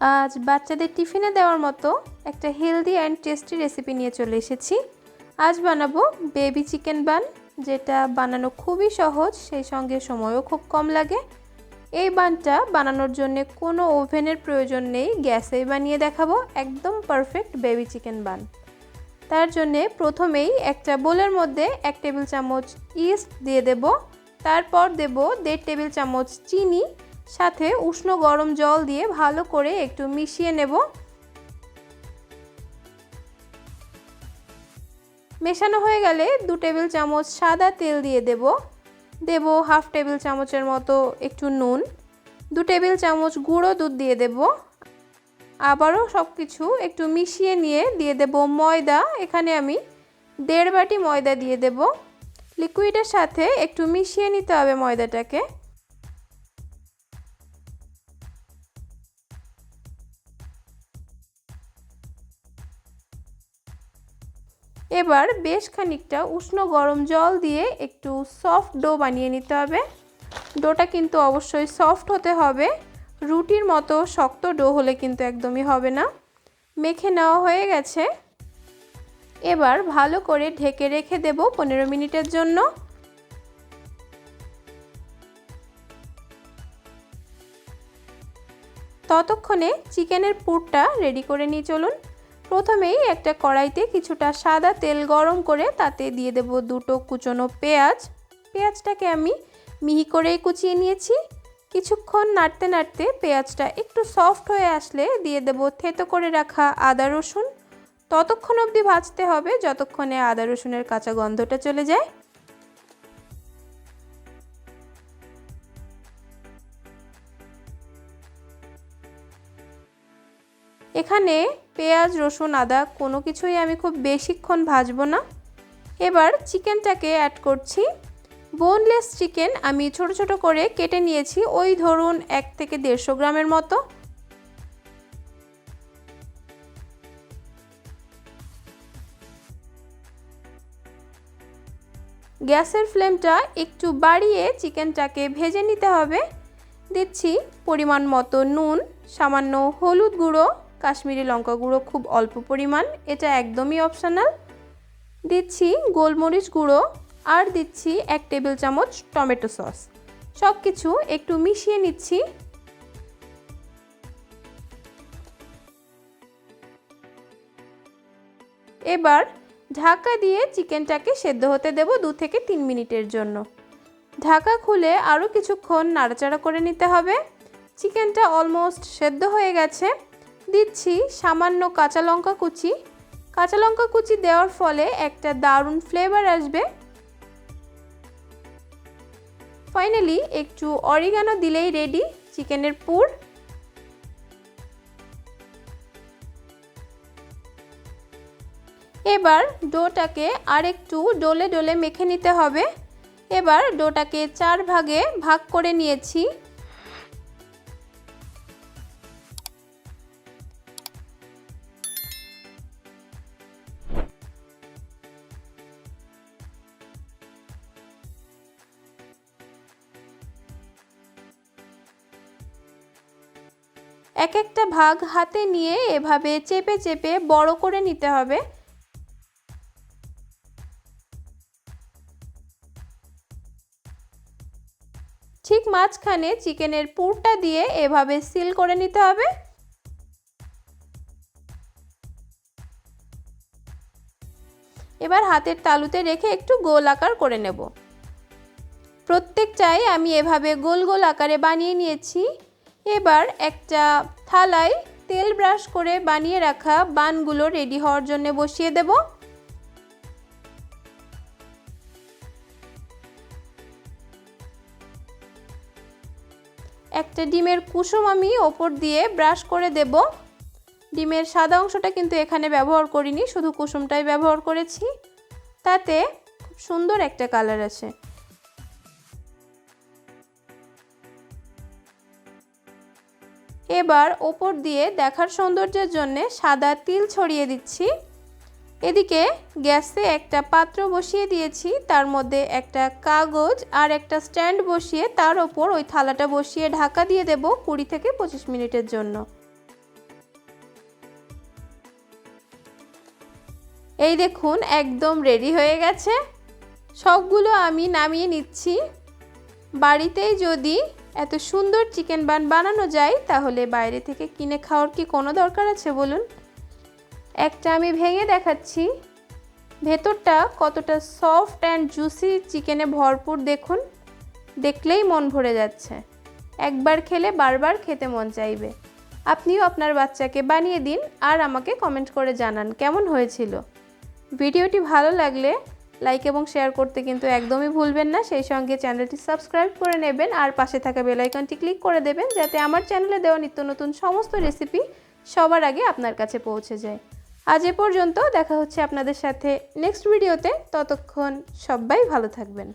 আজ বাচ্চাদের টিফিনে দেওয়ার মতো একটা হেলদি অ্যান্ড টেস্টি রেসিপি নিয়ে চলে এসেছি। আজ বানাবো বেবি চিকেন বান, যেটা বানানো খুবই সহজ, সেই সঙ্গে সময়ও খুব কম লাগে। এই বানটা বানানোর জন্য কোনো ওভেনের প্রয়োজন নেই, গ্যাসেই বানিয়ে দেখাবো একদম পারফেক্ট বেবি চিকেন বান। তার জন্যে প্রথমেই একটা বোলের মধ্যে 1 টেবিল চামচ ইস্ট দিয়ে দেব, তারপর দেব 1.5 টেবিল চামচ চিনি, সাথে উষ্ণ গরম জল দিয়ে ভালো করে একটু মিশিয়ে নেব। মেশানো হয়ে গেলে 2 টেবিল চামচ সাদা তেল দিয়ে দেব 1/2 টেবিল চামচের মতো একটু নুন, 2 টেবিল চামচ গুঁড়ো দুধ দিয়ে দেব। আবারও সব কিছু একটু মিশিয়ে নিয়ে দিয়ে দেব ময়দা। এখানে আমি 1.5 বাটি ময়দা দিয়ে দেব। লিকুইডের সাথে একটু মিশিয়ে নিতে হবে ময়দাটাকে। এবার বেশ খানিকটা উষ্ণ গরম জল দিয়ে একটু সফট ডো বানিয়ে নিতে হবে। ডোটা কিন্তু অবশ্যই সফট হতে হবে, রুটির মতো শক্ত ডো হলে কিন্তু একদমই হবে না। মেখে নেওয়া হয়ে গেছে। এবার ভালো করে ঢেকে রেখে দেব 15 মিনিটের জন্য। ততক্ষণে চিকেনের পুরটা রেডি করে নিয়ে চলুন। প্রথমেই একটা কড়াইতে কিছুটা সাদা তেল গরম করে তাতে দিয়ে দেব 2টো কুচনো পেঁয়াজ। পেঁয়াজটাকে আমি মিহি করেই কুচিয়ে নিয়েছি। কিছুক্ষণ নাড়তে নাড়তে পেঁয়াজটা একটু সফট হয়ে আসলে দিয়ে দেব থেতো করে রাখা আদা রসুন। ততক্ষণ অবধি ভাজতে হবে যতক্ষণে আদা রসুনের কাঁচা গন্ধটা চলে যায়। এখানে পেঁয়াজ রসুন আদা কোনো কিছুই আমি খুব বেশিক্ষণ ভাজবো না। এবার চিকেনটাকে অ্যাড করছি। বোনলেস চিকেন আমি ছোট ছোট করে কেটে নিয়েছি, ওই ধরুন 1 থেকে 150 গ্রামের মতো। গ্যাসের ফ্লেমটা একটু বাড়িয়ে চিকেনটাকে ভেজে নিতে হবে। দিচ্ছি পরিমাণ মতো নুন, সামান্য হলুদ গুঁড়ো, কাশ্মীরি লঙ্কা গুঁড়ো খুব অল্প পরিমাণ, এটা একদমই অপশনাল। দিচ্ছি গোলমরিচ গুঁড়ো আর দিচ্ছি 1 টেবিল চামচ টমেটো সস। সব কিছু একটু মিশিয়ে নিচ্ছি। এবার ঢাকা দিয়ে চিকেনটাকে সেদ্ধ হতে দেব 2 থেকে 3 মিনিটের জন্য। ঢাকা খুলে আরও কিছুক্ষণ নাড়াচাড়া করে নিতে হবে। চিকেনটা অলমোস্ট সেদ্ধ হয়ে গেছে। দিচ্ছি সামান্য কাঁচা লঙ্কা কুচি। কাঁচা লঙ্কা কুচি দেওয়ার ফলে একটা দারুণ ফ্লেভার আসবে। ফাইনালি একটু অরিগানো দিলেই রেডি চিকেনের পুর। এবার ডোটাকে আরেকটু ডলে ডলে মেখে নিতে হবে। এবার ডোটাকে 4 ভাগে ভাগ করে নিয়েছি। এক একটা ভাগ হাতে নিয়ে এভাবে চেপে চেপে বড় করে নিতে হবে। ঠিক মাঝখানে চিকেনের পুরটা দিয়ে এভাবে সিল করে নিতে হবে। এবার হাতের তালুতে রেখে একটু গোল আকার করে নেব। প্রত্যেকটাই আমি এভাবে গোল গোল আকারে বানিয়ে নিয়েছি। এবার একটা থালায় তেল ব্রাশ করে বানিয়ে রাখা বানগুলো রেডি হওয়ার জন্য বসিয়ে দেব। একটা ডিমের কুসুম আমি ওপর দিয়ে ব্রাশ করে দেব। ডিমের সাদা অংশটা কিন্তু এখানে ব্যবহার করিনি, শুধু কুসুমটাই ব্যবহার করেছি, তাতে খুব সুন্দর একটা কালার আসে। এবার ওপর দিয়ে দেখার সৌন্দর্যের জন্য সাদা তিল ছড়িয়ে দিচ্ছি। এদিকে গ্যাসে একটা পাত্র বসিয়ে দিয়েছি, তার মধ্যে একটা কাগজ আর একটা স্ট্যান্ড বসিয়ে তার ওপর ওই থালাটা বসিয়ে ঢাকা দিয়ে দেব 20 থেকে 25 মিনিটের জন্য। এই দেখুন একদম রেডি হয়ে গেছে। সবগুলো আমি নামিয়ে নিচ্ছি। বাড়িতেই যদি এত সুন্দর চিকেন বান বানানো যায় তাহলে বাইরে থেকে কিনে খাওয়ার কি কোনো দরকার আছে বলুন। একটা আমি ভেঙে দেখাচ্ছি, ভেতরটা কতটা সফট অ্যান্ড জুসি চিকেনে ভরপুর দেখুন, দেখলেই মন ভরে যাচ্ছে। একবার খেলে বারবার খেতে মন চাইবে। আপনিও আপনার বাচ্চাকে বানিয়ে দিন আর আমাকে কমেন্ট করে জানান কেমন হয়েছিল। ভিডিওটি ভালো লাগলে লাইক এবং শেয়ার করতে কিন্তু একদমই ভুলবেন না। সেই সঙ্গে চ্যানেলটি সাবস্ক্রাইব করে নেবেন আর পাশে থাকা বেল আইকনটি ক্লিক করে দেবেন যাতে আমার চ্যানেলে দেওয়া নিত্য নতুন সমস্ত রেসিপি সবার আগে আপনার কাছে পৌঁছে যায়। আজ এ পর্যন্ত, দেখা হচ্ছে আপনাদের সাথে নেক্সট ভিডিওতে। ততক্ষণ সবাই ভালো থাকবেন।